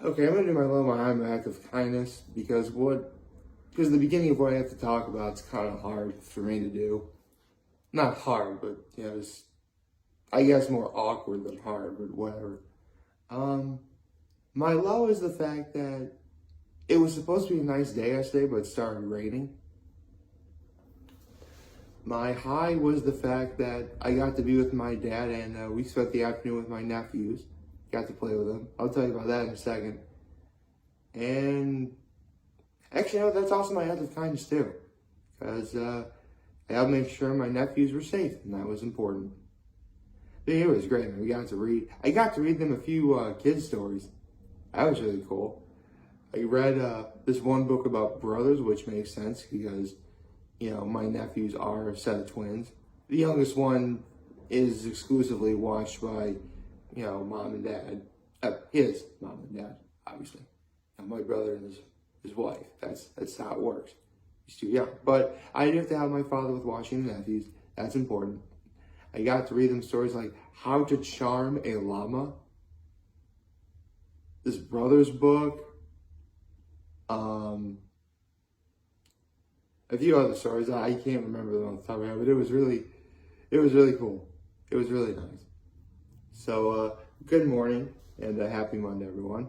Okay, I'm gonna do my little Muhammad act of kindness because the beginning of what I have to talk about is kind of hard for me to do. Not hard, but it's, I guess, more awkward than hard, but whatever. Um, my low is the fact that it was supposed to be a nice day yesterday, but it started raining. My high was the fact that I got to be with my dad and we spent the afternoon with my nephews. Got to play with them. I'll tell you about that in a second. And actually, that's also my act of kindness too. Because I had to make sure my nephews were safe, and that was important. But it was great, man. I got to read them a few kids' stories. That was really cool. I read this one book about brothers, which makes sense because, my nephews are a set of twins. The youngest one is exclusively watched by, mom and dad. His mom and dad, obviously. And my brother and his wife. That's how it works. He's too young. But I do have to have my father with watching the nephews. That's important. I got to read them stories like How to Charm a Llama. This brother's book. A few other stories. I can't remember them off the top of my head, but it was really cool. It was really nice. So, good morning and a happy Monday, everyone.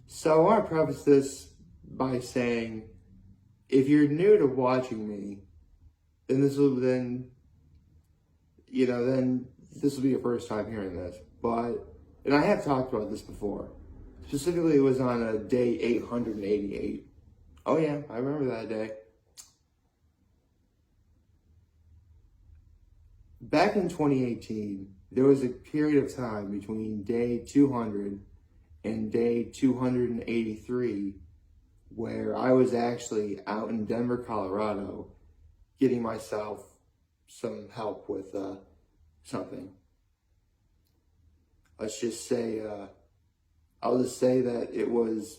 So I want to preface this by saying, if you're new to watching me, then this will be your first time hearing this. And I have talked about this before. Specifically, it was on day 888. Oh yeah, I remember that day. Back in 2018, there was a period of time between day 200 and day 283 where I was actually out in Denver, Colorado, getting myself some help with something. Let's just say, I'll just say that it was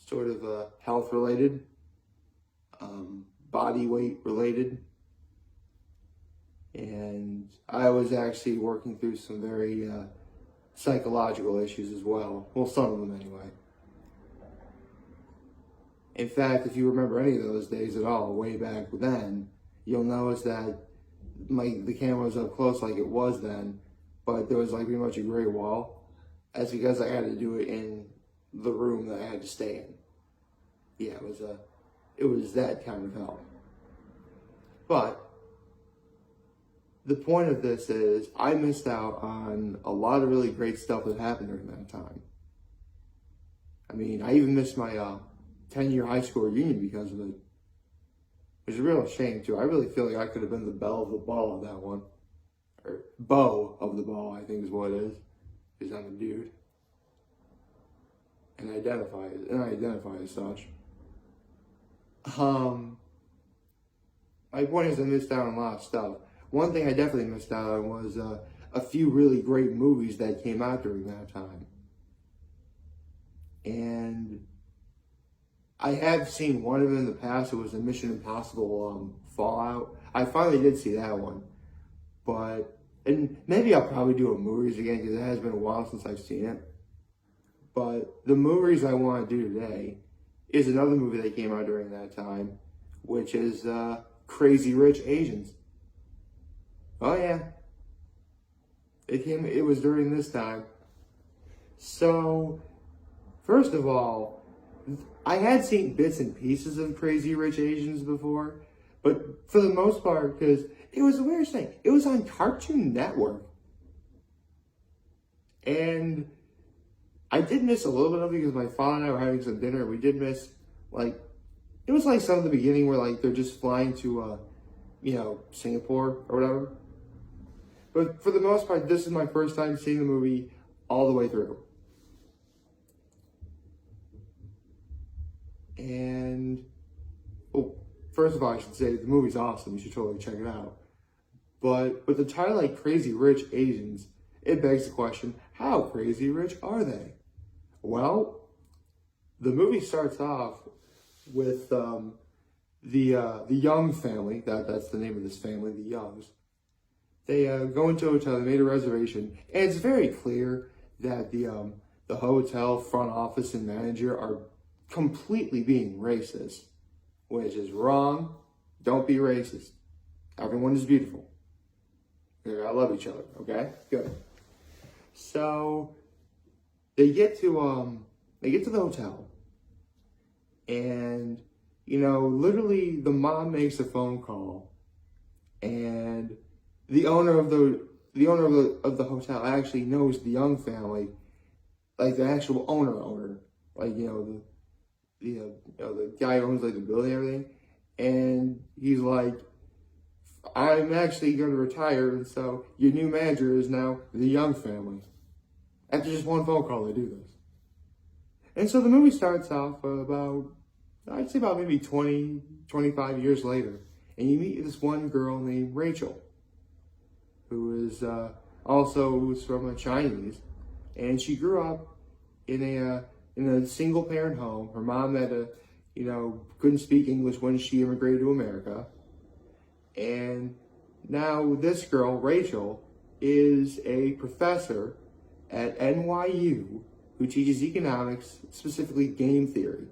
sort of health related, body weight related, and I was actually working through some very psychological issues as well. Well, some of them anyway. In fact, if you remember any of those days at all, way back then, you'll notice that the camera was up close like it was then, but there was pretty much a gray wall. That's because I had to do it in the room that I had to stay in. Yeah, it was that kind of help. But the point of this is I missed out on a lot of really great stuff that happened during that time. I mean, I even missed my 10-year high school reunion because of it. Which is a real shame, too. I really feel like I could have been the belle of the ball of that one. Or beau of the ball, I think is what it is. Because I'm a dude. And I identify as such. My point is I missed out on a lot of stuff. One thing I definitely missed out on was a few really great movies that came out during that time. And I have seen one of them in the past. It was the Mission Impossible Fallout. I finally did see that one. And maybe I'll probably do a MoReas again because it has been a while since I've seen it. But the MoReas I want to do today is another movie that came out during that time, which is Crazy Rich Asians. Oh yeah. It was during this time. So, first of all, I had seen bits and pieces of Crazy Rich Asians before, but for the most part, because it was the weirdest thing. It was on Cartoon Network. And I did miss a little bit of it because my father and I were having some dinner. We did miss, it was some of the beginning where, they're just flying to, Singapore or whatever. But for the most part, this is my first time seeing the movie all the way through. And, first of all, I should say the movie's awesome. You should totally check it out. But with the title Crazy Rich Asians, it begs the question, how crazy rich are they? Well, the movie starts off with the Young family. That's the name of this family, the Youngs. They go into a hotel, they made a reservation, and it's very clear that the the hotel front office and manager are completely being racist, which is wrong. Don't be racist. Everyone is beautiful. We gotta love each other, okay? Good. So they get to the hotel, and literally the mom makes a phone call, and the owner of the hotel actually knows the Young family, like the actual owner, like the guy who owns like the building and everything, and he's like, I'm actually going to retire, and so your new manager is now the Young family. After just one phone call, they do this. And so the movie starts off I'd say about maybe 20, 25 years later, and you meet this one girl named Rachel, who is also from a Chinese, and she grew up in a single parent home. Her mom couldn't speak English when she immigrated to America. And now this girl, Rachel, is a professor at NYU who teaches economics, specifically game theory,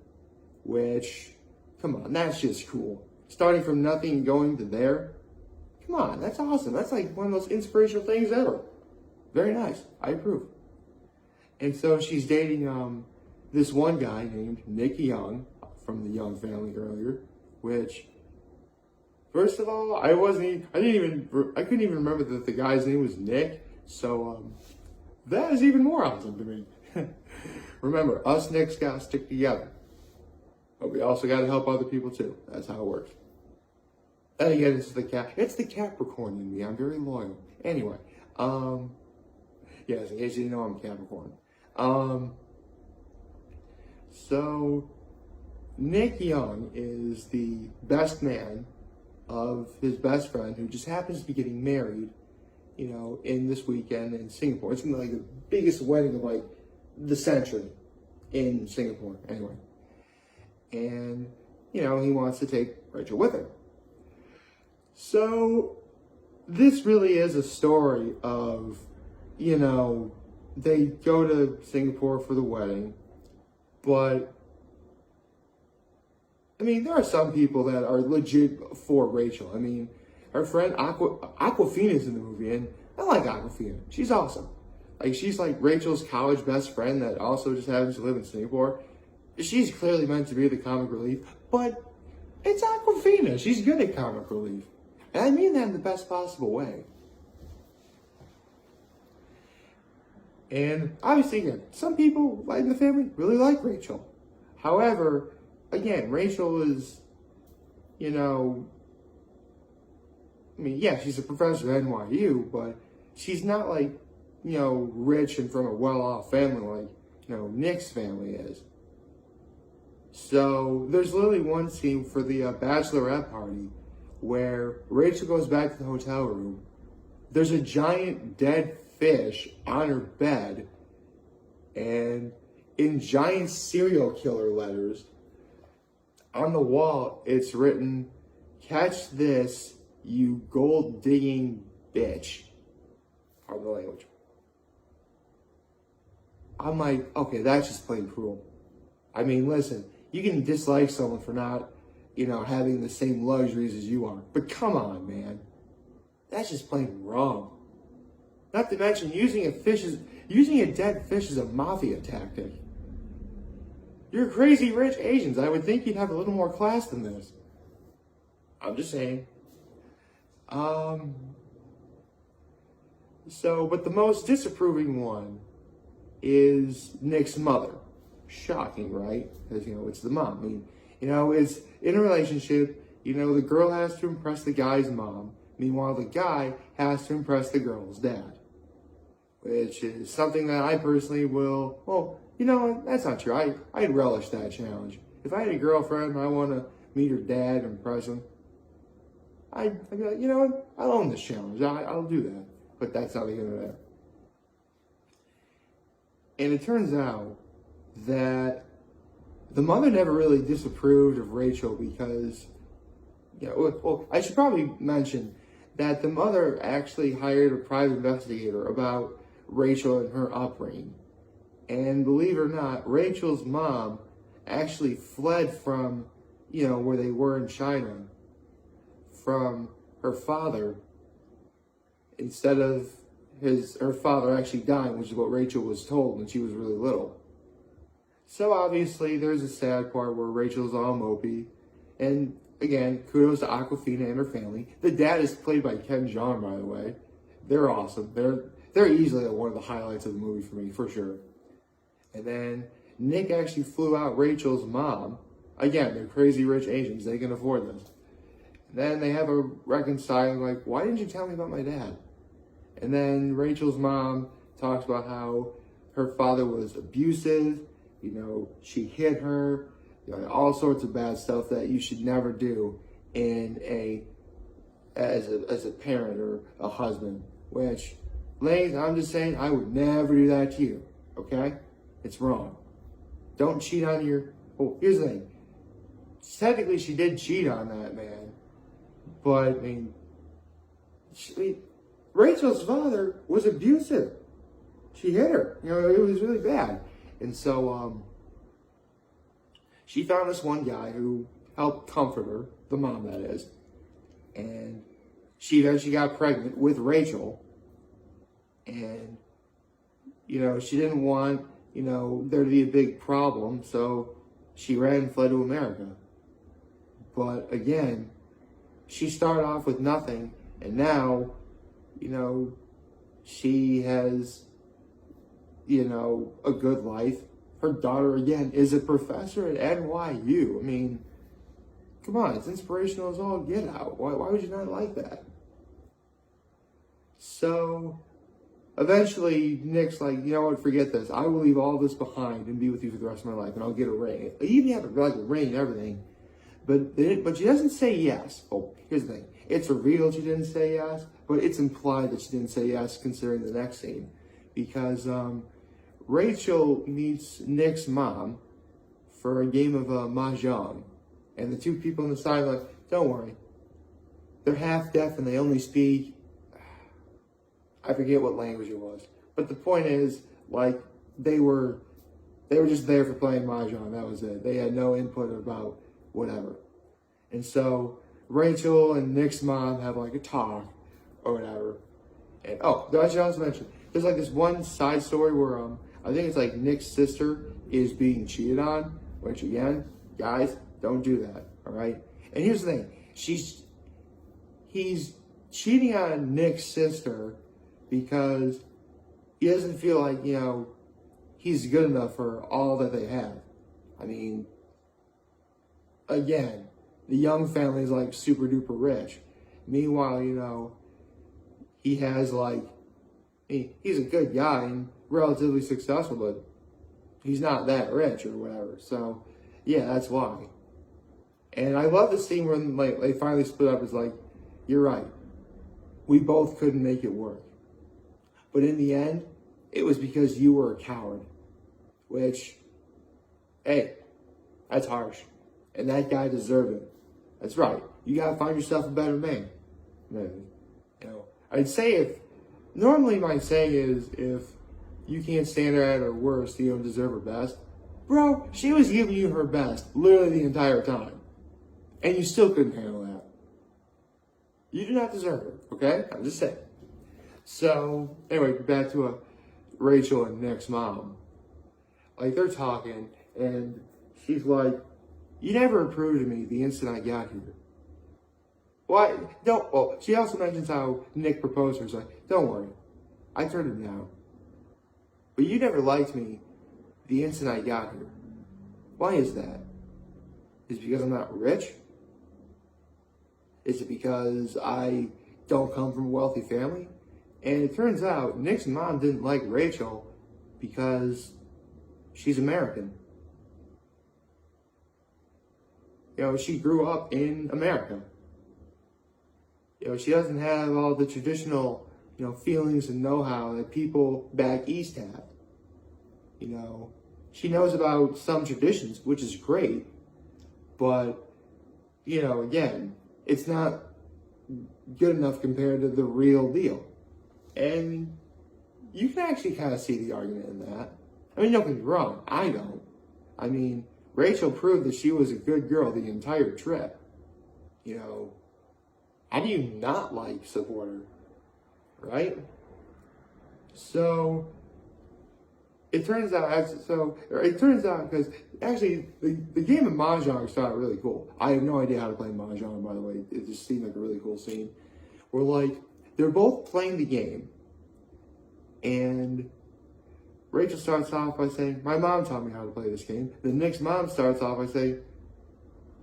which, come on, that's just cool. Starting from nothing and going to there, come on, that's awesome. That's like one of the most inspirational things ever. Very nice. I approve. And so she's dating this one guy named Nick Young from the Young family earlier, which, first of all, I couldn't even remember that the guy's name was Nick. So that is even more awesome to me. Remember, us Nicks gotta stick together, but we also gotta help other people too. That's how it works. And again, it's the Capricorn in me. I'm very loyal. Anyway, yes, in case you didn't know, I'm Capricorn. So Nick Young is the best man of his best friend, who just happens to be getting married, in this weekend in Singapore. It's gonna be like the biggest wedding of like the century in Singapore, anyway. And he wants to take Rachel with him. So this really is a story of, they go to Singapore for the wedding, but there are some people that are legit for Rachel. Her friend Aquafina's in the movie, and I like Aquafina. She's awesome. Like, she's like Rachel's college best friend that also just happens to live in Singapore. She's clearly meant to be the comic relief, but it's Aquafina. She's good at comic relief. And I mean that in the best possible way. And obviously, again, some people in the family really like Rachel. However, again, Rachel is, she's a professor at NYU, but she's not like, rich and from a well-off family like, Nick's family is. So there's literally one scene for the bachelorette party where Rachel goes back to the hotel room. There's a giant dead fish on her bed, and in giant serial killer letters on the wall, it's written, "Catch this, you gold-digging bitch." Pardon the language. I'm like, okay, that's just plain cruel. Listen, you can dislike someone for not, having the same luxuries as you are. But come on, man. That's just plain wrong. Not to mention, using a dead fish as a mafia tactic. You're crazy rich Asians. I would think you'd have a little more class than this. I'm just saying. But the most disapproving one is Nick's mother. Shocking, right? Because, it's the mom. It's in a relationship, the girl has to impress the guy's mom. Meanwhile, the guy has to impress the girl's dad. Which is something that I personally will, that's not true. I'd relish that challenge. If I had a girlfriend and I want to meet her dad and impress him, I'd be like, what? I'll own this challenge. I'll do that. But that's not even there. And it turns out that the mother never really disapproved of Rachel because, I should probably mention that the mother actually hired a private investigator about Rachel and her upbringing. And believe it or not, Rachel's mom actually fled from, where they were in China, from her father, instead of her father actually dying, which is what Rachel was told when she was really little. So obviously there's a sad part where Rachel's all mopey. And again, kudos to Aquafina and her family. The dad is played by Ken Jeong, by the way. They're awesome. They're easily one of the highlights of the movie for me, for sure. And then Nick actually flew out Rachel's mom. Again, they're crazy rich Asians. They can afford this. And then they have a reconciling, like, why didn't you tell me about my dad? And then Rachel's mom talks about how her father was abusive. She hit her. All sorts of bad stuff that you should never do as a parent or a husband. Which, ladies, I'm just saying, I would never do that to you. Okay? It's wrong. Don't cheat on your... Oh, here's the thing. Technically, she did cheat on that man. But, Rachel's father was abusive. She hit her. It was really bad. And so, she found this one guy who helped comfort her, the mom that is. And she eventually got pregnant with Rachel. And, she didn't want, there to be a big problem. So she ran and fled to America. But again, she started off with nothing. And now, she has, a good life. Her daughter, again, is a professor at NYU. Come on, it's inspirational as all get out. Why would you not like that? So, eventually, Nick's like, you know what, forget this. I will leave all this behind and be with you for the rest of my life, and I'll get a ring. I even have a ring and everything. But she doesn't say yes. Oh, here's the thing. It's revealed she didn't say yes, but it's implied that she didn't say yes considering the next scene. Because Rachel meets Nick's mom for a game of mahjong. And the two people on the side are like, don't worry. They're half deaf and they only speak, I forget what language it was. But the point is, they were just there for playing mahjong. That was it. They had no input about whatever. And so Rachel and Nick's mom have a talk or whatever. And I should also mention, there's this one side story where I think it's Nick's sister is being cheated on, which again, guys, don't do that, all right? And here's the thing, he's cheating on Nick's sister because he doesn't feel like, he's good enough for all that they have. Again, the Young family is super duper rich. Meanwhile, he has he's a good guy and relatively successful, but he's not that rich or whatever. So, yeah, that's why. And I love the scene when they finally split up. It's you're right. We both couldn't make it work. But in the end, it was because you were a coward. Which, hey, that's harsh. And that guy deserved it. That's right. You gotta find yourself a better man. I'd say normally my saying is, if you can't stand her at her worst, you don't deserve her best. Bro, she was giving you her best literally the entire time. And you still couldn't handle that. You do not deserve her, okay? I'm just saying. So, anyway, back to Rachel and Nick's mom. They're talking, and she's like, you never approved of me the instant I got here. Why? She also mentions how Nick proposed to her. She's don't worry. I turned him down. But you never liked me the instant I got here. Why is that? Is it because I'm not rich? Is it because I don't come from a wealthy family? And it turns out Nick's mom didn't like Rachel because she's American. She grew up in America. She doesn't have all the traditional, feelings and know-how that people back east have. She knows about some traditions, which is great, but, again, it's not good enough compared to the real deal. And you can actually kind of see the argument in that. I mean, don't get me wrong, I don't. I mean, Rachel proved that she was a good girl the entire trip. You know, how do you not like support her? Right? So it turns out because actually the game of Mahjong started really cool. I have no idea how to play Mahjong, by the way. It just seemed like a really cool scene. Where like they're both playing the game, and Rachel starts off by saying, "My mom taught me how to play this game." Then Nick's mom starts off by saying,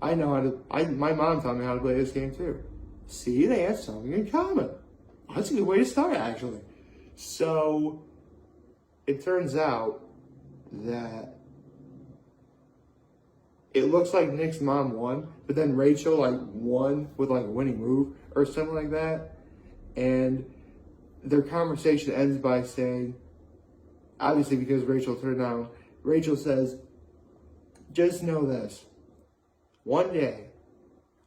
"I know how to. My mom taught me how to play this game too." See, they have something in common. That's a good way to start, actually. So it turns out that it looks like Nick's mom won, but then Rachel like won with like a winning move or something like that. And their conversation ends by saying, obviously because Rachel turned down, Rachel says, "Just know this. One day,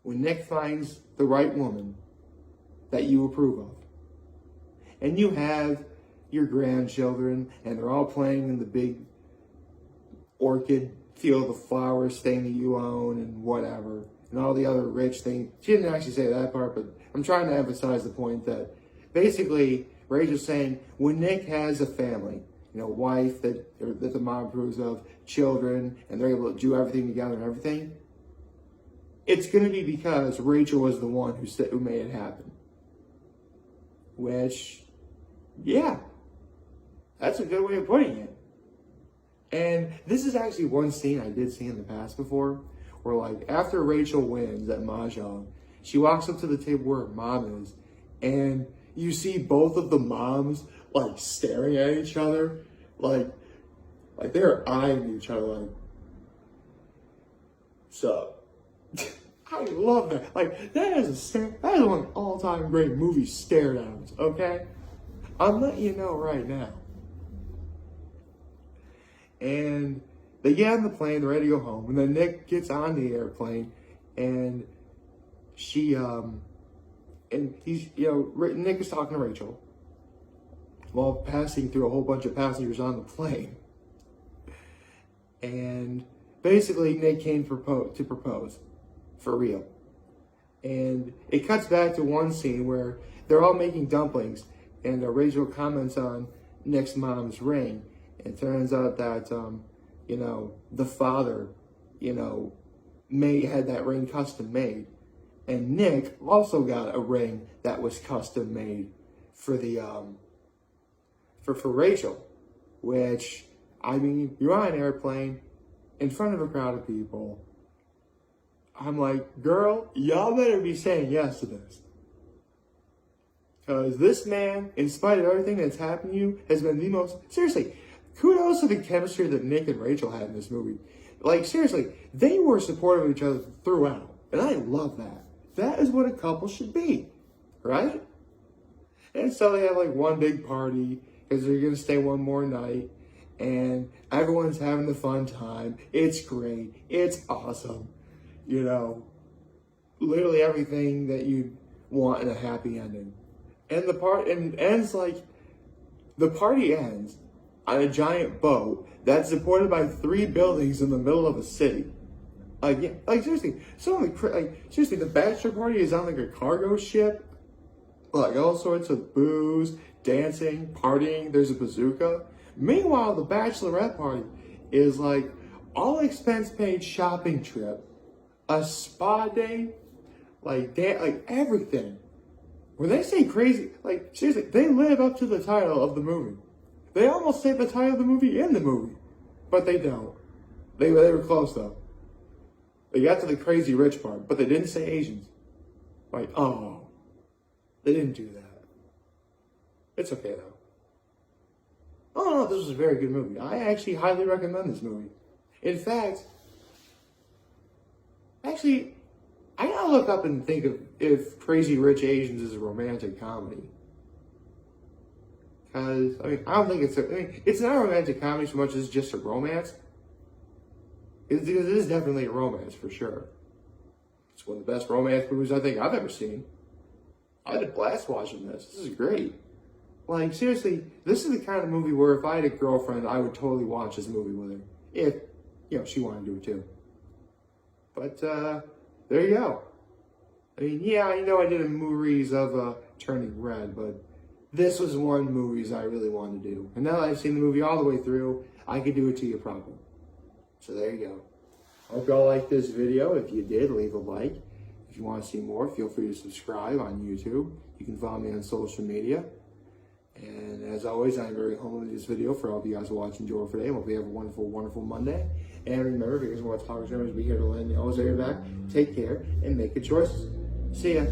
when Nick finds the right woman that you approve of, and you have your grandchildren, and they're all playing in the big orchid field of flowers thing that you own and whatever, and all the other rich things." She didn't actually say that part, but I'm trying to emphasize the point that basically Rachel's saying when Nick has a family, you know, wife that the mom approves of, children, and they're able to do everything together and everything, it's going to be because Rachel was the one who made it happen. Which, yeah, that's a good way of putting it. And this is actually one scene I did see in the past before, where like after Rachel wins at Mahjong, she walks up to the table where her mom is, and you see both of the moms like staring at each other, like they're eyeing each other like, "Sup?" I love that. Like that is one of the all-time great movie stare downs. Okay, I'm letting you know right now. And they get on the plane, they're ready to go home, and then Nick gets on the airplane, and Nick is talking to Rachel while passing through a whole bunch of passengers on the plane. And basically, Nick came to propose, for real. And it cuts back to one scene where they're all making dumplings, and Rachel comments on Nick's mom's ring. It turns out that, the father, had that ring custom made. And Nick also got a ring that was custom made for the, for Rachel. Which, I mean, you're on an airplane in front of a crowd of people. I'm like, girl, y'all better be saying yes to this. Because this man, in spite of everything that's happened to you, has been the most, seriously, kudos to the chemistry that Nick and Rachel had in this movie. Like, seriously, they were supportive of each other throughout. And I love that. That is what a couple should be. Right? And so they have like one big party, because they're going to stay one more night. And everyone's having the fun time. It's great. It's awesome. Literally everything that you want in a happy ending. And the party ends on a giant boat that's supported by 3 buildings in the middle of a city. Seriously, the bachelor party is on like a cargo ship, like all sorts of booze, dancing, partying. There's a bazooka. Meanwhile, the bachelorette party is like all expense paid shopping trip, a spa day, like everything. When they say crazy, like seriously, they live up to the title of the movie. They almost say the title of the movie in the movie, but they don't. They were close though. They got to the crazy rich part, but they didn't say Asians. Like, oh, they didn't do that. It's okay though. Oh no, this was a very good movie. I actually highly recommend this movie. In fact, I gotta look up and think of if Crazy Rich Asians is a romantic comedy. Because, I don't think it's not a romantic comedy so much as just a romance. It is definitely a romance, for sure. It's one of the best romance movies I think I've ever seen. I had a blast watching this. This is great. Like, seriously, this is the kind of movie where if I had a girlfriend, I would totally watch this movie with her. If, she wanted to do it too. But, there you go. I mean, yeah, I know I did a MoReas of Turning Red, but this was one of the movies I really wanted to do. And now that I've seen the movie all the way through, I could do it to you properly. So there you go. Hope y'all liked this video. If you did, leave a like. If you want to see more, feel free to subscribe on YouTube. You can follow me on social media. And as always, I'm very humble in this video for all of you guys watching Joel today. Hope you have a wonderful, wonderful Monday. And remember, if you guys want to talk to me, be here to lend you always have your back. Take care and make good choices. See ya.